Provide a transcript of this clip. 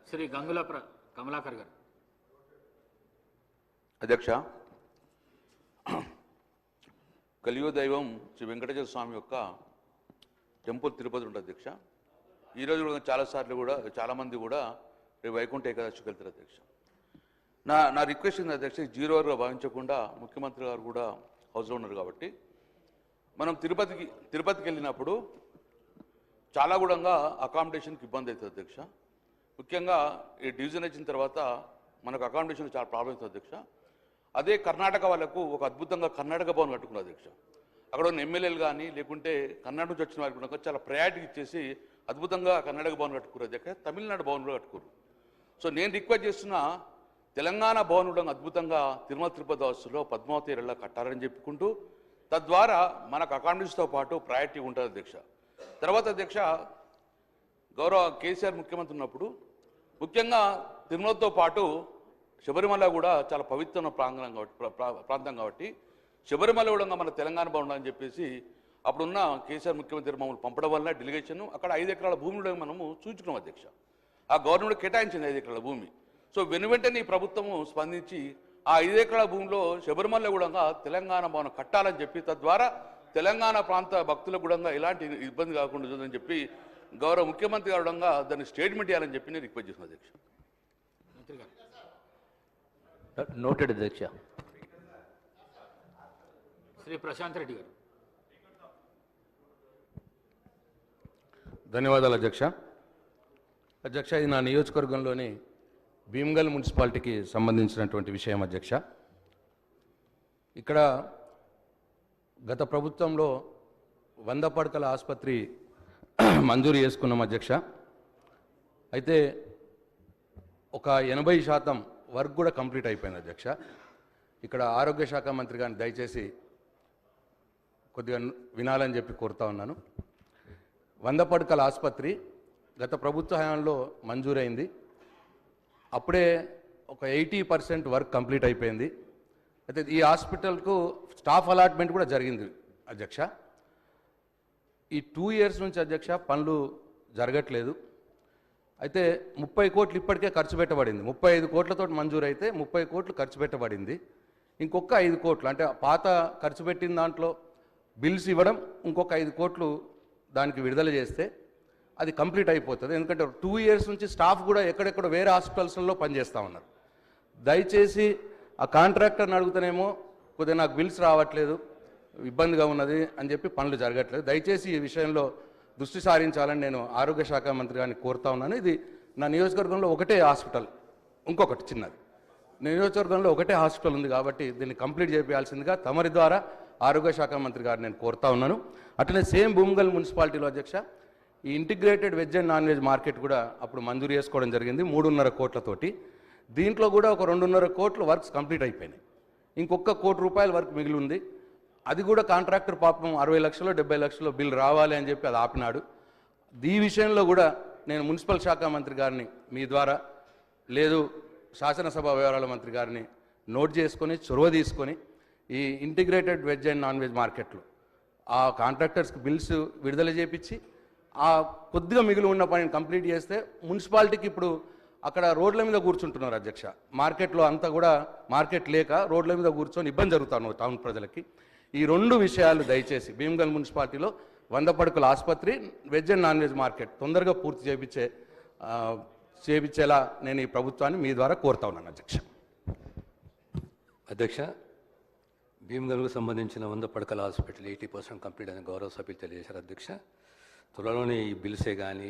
శ్రీ గంగుల కమలాకర్ గారు. అధ్యక్ష, కలియుగ దైవం శ్రీ వెంకటేశ్వర స్వామి యొక్క టెంపుల్ తిరుపతి ఉంటుంది అధ్యక్ష. ఈరోజు కూడా చాలామంది కూడా రేపు వైకుంఠ ఏకాదశికి వెళ్తారు అధ్యక్ష. నా రిక్వెస్ట్ ఉంది అధ్యక్ష, జీరో అవర్గా భావించకుండా ముఖ్యమంత్రి గారు కూడా హౌస్లో ఉన్నారు కాబట్టి మనం తిరుపతికి వెళ్ళినప్పుడు చాలా కూడా అకామిడేషన్కి ఇబ్బంది అవుతుంది అధ్యక్ష. ముఖ్యంగా ఈ డివిజన్ వచ్చిన తర్వాత మనకు అకామిడేషన్ చాలా ప్రాబ్లం అవుతుంది అధ్యక్ష. అదే కర్ణాటక వాళ్ళకు ఒక అద్భుతంగా కర్ణాటక భవన్ కట్టుకున్నారు అధ్యక్ష. అక్కడ ఉన్న ఎమ్మెల్యేలు కానీ లేకుంటే కర్ణాటక నుంచి వచ్చిన వారికి కూడా చాలా ప్రయారిటీ ఇచ్చేసి అద్భుతంగా కర్ణాటక భవన్ కట్టుకున్నారు అధ్యక్ష. తమిళనాడు భవన్ కూడా కట్టుకున్నారు. సో నేను రిక్వెస్ట్ చేస్తున్న తెలంగాణ భవన్ కూడా అద్భుతంగా తిరుమల తిరుపతి వాసులో పద్మావతి ఏరియాలో కట్టాలని చెప్పుకుంటూ తద్వారా మనకు అకామిడేషన్తో పాటు ప్రయారిటీ ఉంటుంది అధ్యక్ష. తర్వాత అధ్యక్ష, గౌరవ కేసీఆర్ ముఖ్యమంత్రి ఉన్నప్పుడు ముఖ్యంగా తిరుమలతో పాటు శబరిమల కూడా చాలా పవిత్రమైన ప్రాంతం కాబట్టి శబరిమల కూడా మన తెలంగాణ బాగుండాలని చెప్పేసి అప్పుడున్న కేసీఆర్ ముఖ్యమంత్రి మమ్మల్ని పంపడం వల్ల డెలిగేషన్ అక్కడ 5 ఎకరాల భూమిలో మనము చూచుకున్నాం అధ్యక్ష. ఆ గవర్నమెంట్ కేటాయించింది 5 ఎకరాల భూమి. సో వెనువెంటనే ఈ ప్రభుత్వము స్పందించి ఆ 5 ఎకరాల భూమిలో శబరిమల కూడా తెలంగాణ భవనం కట్టాలని చెప్పి తద్వారా తెలంగాణ ప్రాంత భక్తులకు కూడా ఎలాంటి ఇబ్బంది కాకుండా ఉంటుందని చెప్పి గౌరవ ముఖ్యమంత్రి గారు దాన్ని స్టేట్మెంట్ ఇవ్వాలని చెప్పి నేను రిక్వెస్ట్ చేసిన అధ్యక్ష. నోటెడ్ అధ్యక్ష. శ్రీ ప్రశాంత్ రెడ్డి గారు. ధన్యవాదాలు అధ్యక్ష. అధ్యక్ష, ఇది నా నియోజకవర్గంలోని భీమ్గల్ మున్సిపాలిటీకి సంబంధించినటువంటి విషయం అధ్యక్ష. ఇక్కడ గత ప్రభుత్వంలో 100 పడకల ఆసుపత్రి మంజూరు చేసుకున్నాం అధ్యక్ష. అయితే ఒక 80% వర్క్ కూడా కంప్లీట్ అయిపోయింది అధ్యక్ష. ఇక్కడ ఆరోగ్య శాఖ మంత్రి గారిని దయచేసి కొద్దిగా వినాలని చెప్పి కోరుతా ఉన్నాను. 100 పడకల ఆసుపత్రి గత ప్రభుత్వ హయాంలో మంజూరైంది. అప్పుడే ఒక 80% వర్క్ కంప్లీట్ అయిపోయింది. అయితే ఈ హాస్పిటల్కు స్టాఫ్ అలాట్మెంట్ కూడా జరిగింది అధ్యక్ష. ఈ 2 years నుంచి అధ్యక్ష పనులు జరగట్లేదు. అయితే 30 కోట్లు ఇప్పటికే ఖర్చు పెట్టబడింది. 35 కోట్లతో మంజూరు అయితే 30 కోట్లు ఖర్చు పెట్టబడింది. ఇంకొక 5 కోట్లు అంటే పాత ఖర్చు పెట్టిన దాంట్లో బిల్స్ ఇవ్వడం, ఇంకొక 5 కోట్లు దానికి విడుదల చేస్తే అది కంప్లీట్ అయిపోతుంది. ఎందుకంటే 2 years నుంచి స్టాఫ్ కూడా ఎక్కడెక్కడ వేరే హాస్పిటల్స్లో పనిచేస్తూ ఉన్నారు. దయచేసి ఆ కాంట్రాక్టర్ని అడుగుతానేమో కొద్దిగా నాకు బిల్స్ రావట్లేదు, ఇబ్బందిగా ఉన్నది అని చెప్పి పనులు జరగట్లేదు. దయచేసి ఈ విషయంలో దృష్టి సారించాలని నేను ఆరోగ్య శాఖ మంత్రి గారిని కోరుతా ఉన్నాను. ఇది నా నియోజకవర్గంలో ఒకటే హాస్పిటల్, ఇంకొకటి చిన్నది నియోజకవర్గంలో ఒకటే హాస్పిటల్ ఉంది కాబట్టి దీన్ని కంప్లీట్ చేయాల్సిందిగా తమరి ద్వారా ఆరోగ్య శాఖ మంత్రి గారిని నేను కోరుతా ఉన్నాను. అట్లనే సేమ్ భీమ్గల్ మున్సిపాలిటీలో అధ్యక్ష ఈ integrated veg and non veg market కూడా అప్పుడు మంజూరు చేసుకోవడం జరిగింది 3.5 కోట్లతోటి. దీంట్లో కూడా ఒక 2.5 కోట్ల వర్క్స్ కంప్లీట్ అయిపోయినాయి. ఇంకొక ₹1 కోటి వర్క్ మిగిలి ఉంది. అది కూడా కాంట్రాక్టర్ పాపం 60 లక్షలు 70 లక్షలు బిల్ రావాలి అని చెప్పి అది ఆపినాడు. ఈ విషయంలో కూడా నేను మున్సిపల్ శాఖ మంత్రి గారిని మీ ద్వారా లేదు శాసనసభ వ్యవహారాల మంత్రి గారిని నోట్ చేసుకొని చొరవ తీసుకొని ఈ integrated veg and non veg మార్కెట్లో ఆ కాంట్రాక్టర్స్కి బిల్స్ విడుదల చేపించి ఆ కొద్దిగా మిగిలి ఉన్న పనిని కంప్లీట్ చేస్తే మున్సిపాలిటీకి ఇప్పుడు అక్కడ రోడ్ల మీద కూర్చుంటున్నారు అధ్యక్ష. మార్కెట్లో అంతా కూడా మార్కెట్ లేక రోడ్ల మీద కూర్చొని ఇబ్బంది జరుగుతున్నారు టౌన్ ప్రజలకి. ఈ 2 విషయాలు దయచేసి భీమ్గల్ మున్సిపాలిటీలో 100 పడకల ఆసుపత్రి, veg and non veg market తొందరగా పూర్తి చేయించేలా నేను ఈ ప్రభుత్వాన్ని మీ ద్వారా కోరుతా ఉన్నాను అధ్యక్ష. అధ్యక్ష, భీమ్గల్కు సంబంధించిన 100 పడకల హాస్పిటల్ 80% కంప్లీట్ అని గౌరవ సభ్యులు తెలియజేశారు అధ్యక్ష. త్వరలోనే ఈ బిల్సే కానీ